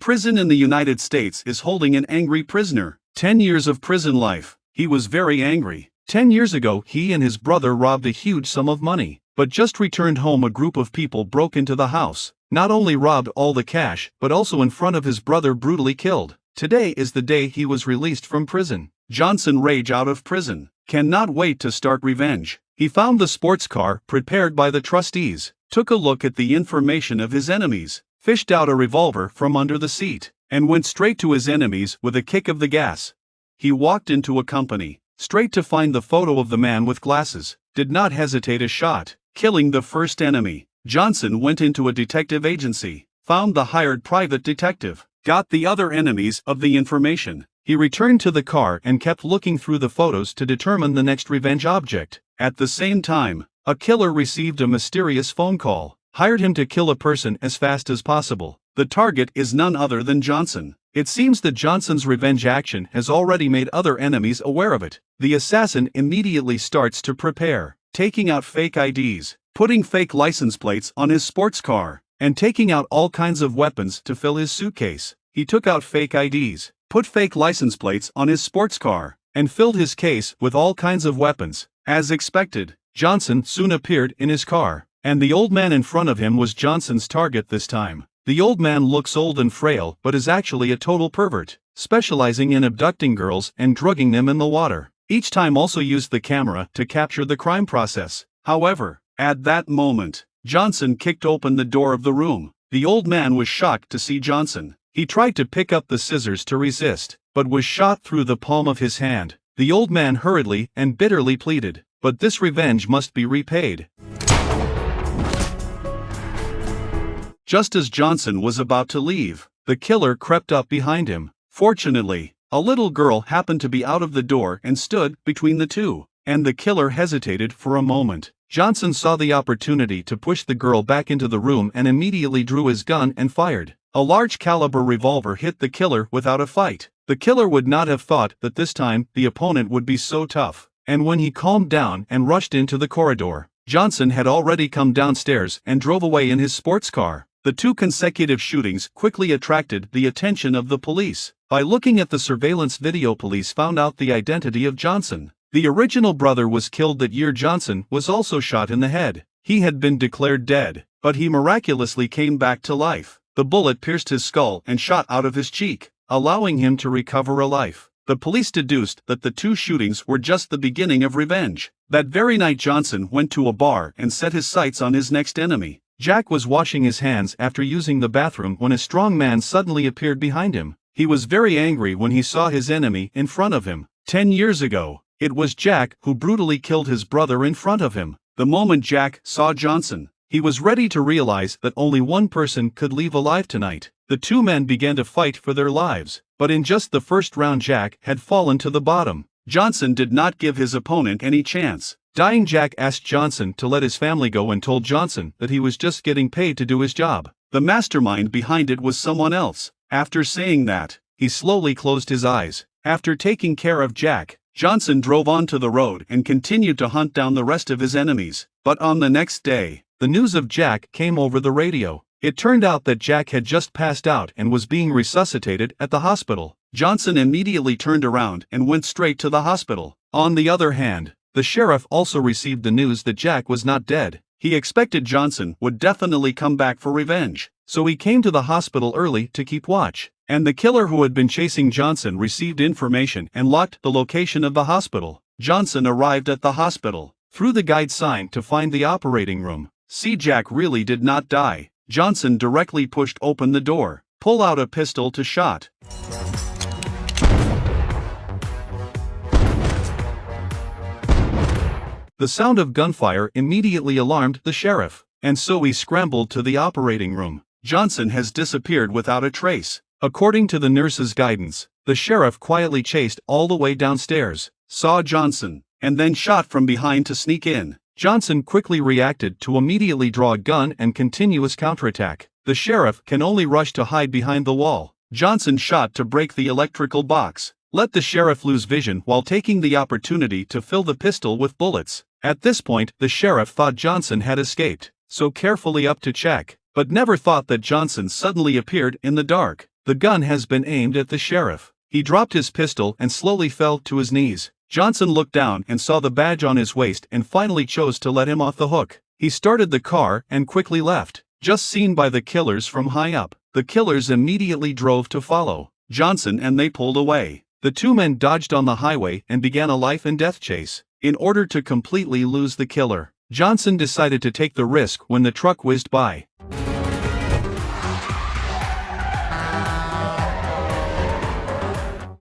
prison in the United States is holding an angry prisoner. 10 years of prison life. He was very angry. 10 years ago he and his brother robbed a huge sum of money, but just returned home a group of people broke into the house, not only robbed all the cash but also in front of his brother brutally killed. Today is the day he was released from prison. Johnson rage out of prison. Cannot wait to start revenge. He found the sports car prepared by the trustees, took a look at the information of his enemies, fished out a revolver from under the seat, and went straight to his enemies with a kick of the gas. He walked into a company, straight to find the photo of the man with glasses, did not hesitate a shot, killing the first enemy. Johnson went into a detective agency, found the hired private detective, got the other enemies of the information. He returned to the car and kept looking through the photos to determine the next revenge object. At the same time, a killer received a mysterious phone call, hired him to kill a person as fast as possible. The target is none other than Johnson. It seems that Johnson's revenge action has already made other enemies aware of it. The assassin immediately starts to prepare, taking out fake IDs, putting fake license plates on his sports car, and taking out all kinds of weapons to fill his suitcase. He took out fake IDs, put fake license plates on his sports car, and filled his case with all kinds of weapons. As expected, Johnson soon appeared in his car, and the old man in front of him was Johnson's target this time. The old man looks old and frail but is actually a total pervert, specializing in abducting girls and drugging them in the water. Each time also used the camera to capture the crime process. However, at that moment, Johnson kicked open the door of the room. The old man was shocked to see Johnson. He tried to pick up the scissors to resist, but was shot through the palm of his hand. The old man hurriedly and bitterly pleaded, "But this revenge must be repaid." Just as Johnson was about to leave, the killer crept up behind him. Fortunately, a little girl happened to be out of the door and stood between the two, and the killer hesitated for a moment. Johnson saw the opportunity to push the girl back into the room and immediately drew his gun and fired. A large caliber revolver hit the killer without a fight. The killer would not have thought that this time the opponent would be so tough, and when he calmed down and rushed into the corridor, Johnson had already come downstairs and drove away in his sports car. The two consecutive shootings quickly attracted the attention of the police. By looking at the surveillance video, police found out the identity of Johnson. The original brother was killed that year. Johnson was also shot in the head. He had been declared dead, but he miraculously came back to life. The bullet pierced his skull and shot out of his cheek, allowing him to recover a life. The police deduced that the two shootings were just the beginning of revenge. That very night Johnson went to a bar and set his sights on his next enemy. Jack was washing his hands after using the bathroom when a strong man suddenly appeared behind him. He was very angry when he saw his enemy in front of him. 10 years ago, it was Jack who brutally killed his brother in front of him. The moment Jack saw Johnson, he was ready to realize that only one person could leave alive tonight. The two men began to fight for their lives, but in just the first round Jack had fallen to the bottom. Johnson did not give his opponent any chance. Dying Jack asked Johnson to let his family go and told Johnson that he was just getting paid to do his job. The mastermind behind it was someone else. After saying that, he slowly closed his eyes. After taking care of Jack, Johnson drove onto the road and continued to hunt down the rest of his enemies. But on the next day, the news of Jack came over the radio. It turned out that Jack had just passed out and was being resuscitated at the hospital. Johnson immediately turned around and went straight to the hospital. On the other hand, the sheriff also received the news that Jack was not dead. He expected Johnson would definitely come back for revenge, so he came to the hospital early to keep watch. And the killer who had been chasing Johnson received information and locked the location of the hospital. Johnson arrived at the hospital, threw the guide sign to find the operating room. See, Jack really did not die. Johnson directly pushed open the door, pulled out a pistol to shot. The sound of gunfire immediately alarmed the sheriff, and so he scrambled to the operating room. Johnson has disappeared without a trace. According to the nurse's guidance, the sheriff quietly chased all the way downstairs, saw Johnson, and then shot from behind to sneak in. Johnson quickly reacted to immediately draw a gun and continue his counterattack. The sheriff can only rush to hide behind the wall. Johnson shot to break the electrical box, let the sheriff lose vision while taking the opportunity to fill the pistol with bullets. At this point, the sheriff thought Johnson had escaped, so carefully up to check, but never thought that Johnson suddenly appeared in the dark. The gun has been aimed at the sheriff. He dropped his pistol and slowly fell to his knees. Johnson looked down and saw the badge on his waist and finally chose to let him off the hook. He started the car and quickly left. Just seen by the killers from high up. The killers immediately drove to follow Johnson and they pulled away. The two men dodged on the highway and began a life and death chase. In order to completely lose the killer, Johnson decided to take the risk when the truck whizzed by.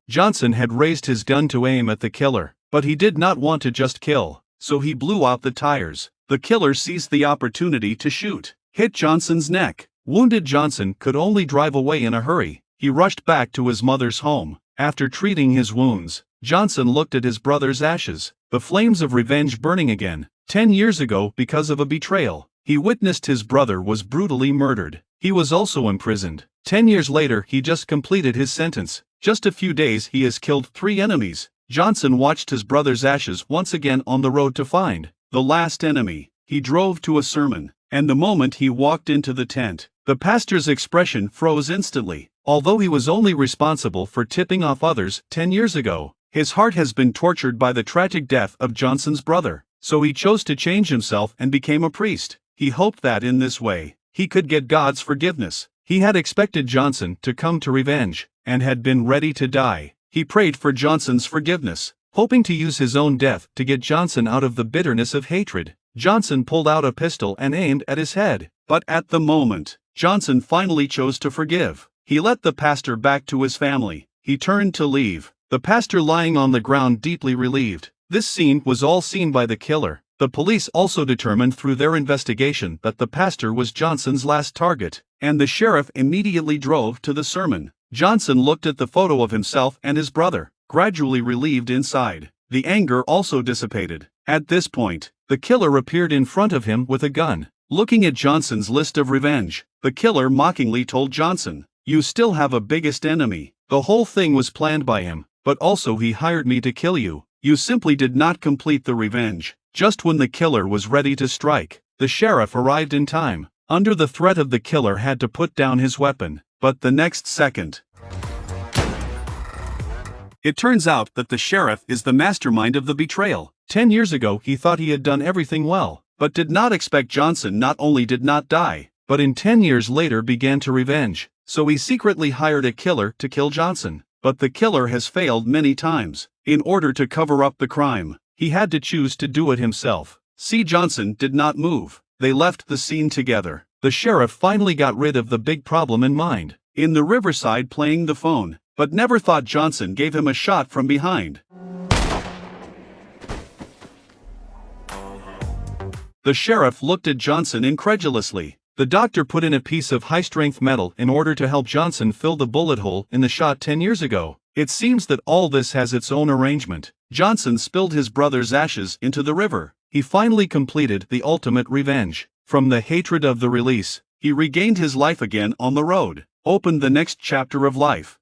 Johnson had raised his gun to aim at the killer, but he did not want to just kill, so he blew out the tires. The killer seized the opportunity to shoot, hit Johnson's neck. Wounded Johnson could only drive away in a hurry. He rushed back to his mother's home. After treating his wounds, Johnson looked at his brother's ashes, the flames of revenge burning again. 10 years ago, because of a betrayal, he witnessed his brother was brutally murdered. He was also imprisoned. 10 years later, he just completed his sentence. Just a few days, he has killed 3 enemies. Johnson watched his brother's ashes once again on the road to find the last enemy. He drove to a sermon, and the moment he walked into the tent, the pastor's expression froze instantly. Although he was only responsible for tipping off others 10 years ago, his heart has been tortured by the tragic death of Johnson's brother, so he chose to change himself and became a priest. He hoped that in this way, he could get God's forgiveness. He had expected Johnson to come to revenge, and had been ready to die. He prayed for Johnson's forgiveness, hoping to use his own death to get Johnson out of the bitterness of hatred. Johnson pulled out a pistol and aimed at his head, but at the moment, Johnson finally chose to forgive. He let the pastor back to his family. He turned to leave, the pastor lying on the ground deeply relieved. This scene was all seen by the killer. The police also determined through their investigation that the pastor was Johnson's last target, and the sheriff immediately drove to the sermon. Johnson looked at the photo of himself and his brother, gradually relieved inside. The anger also dissipated. At this point, the killer appeared in front of him with a gun. Looking at Johnson's list of revenge, the killer mockingly told Johnson, "You still have a biggest enemy. The whole thing was planned by him, but also he hired me to kill you. You simply did not complete the revenge." Just when the killer was ready to strike, the sheriff arrived in time. Under the threat of the killer had to put down his weapon, but the next second, it turns out that the sheriff is the mastermind of the betrayal. 10 years ago he thought he had done everything well, but did not expect Johnson not only did not die, but in 10 years later began to revenge. So he secretly hired a killer to kill Johnson. But the killer has failed many times. In order to cover up the crime, he had to choose to do it himself. C. Johnson did not move. They left the scene together. The sheriff finally got rid of the big problem in mind, in the riverside playing the phone, but never thought Johnson gave him a shot from behind. The sheriff looked at Johnson incredulously. The doctor put in a piece of high-strength metal in order to help Johnson fill the bullet hole in the shot 10 years ago. It seems that all this has its own arrangement. Johnson spilled his brother's ashes into the river. He finally completed the ultimate revenge. From the hatred of the release, he regained his life again on the road, opened the next chapter of life.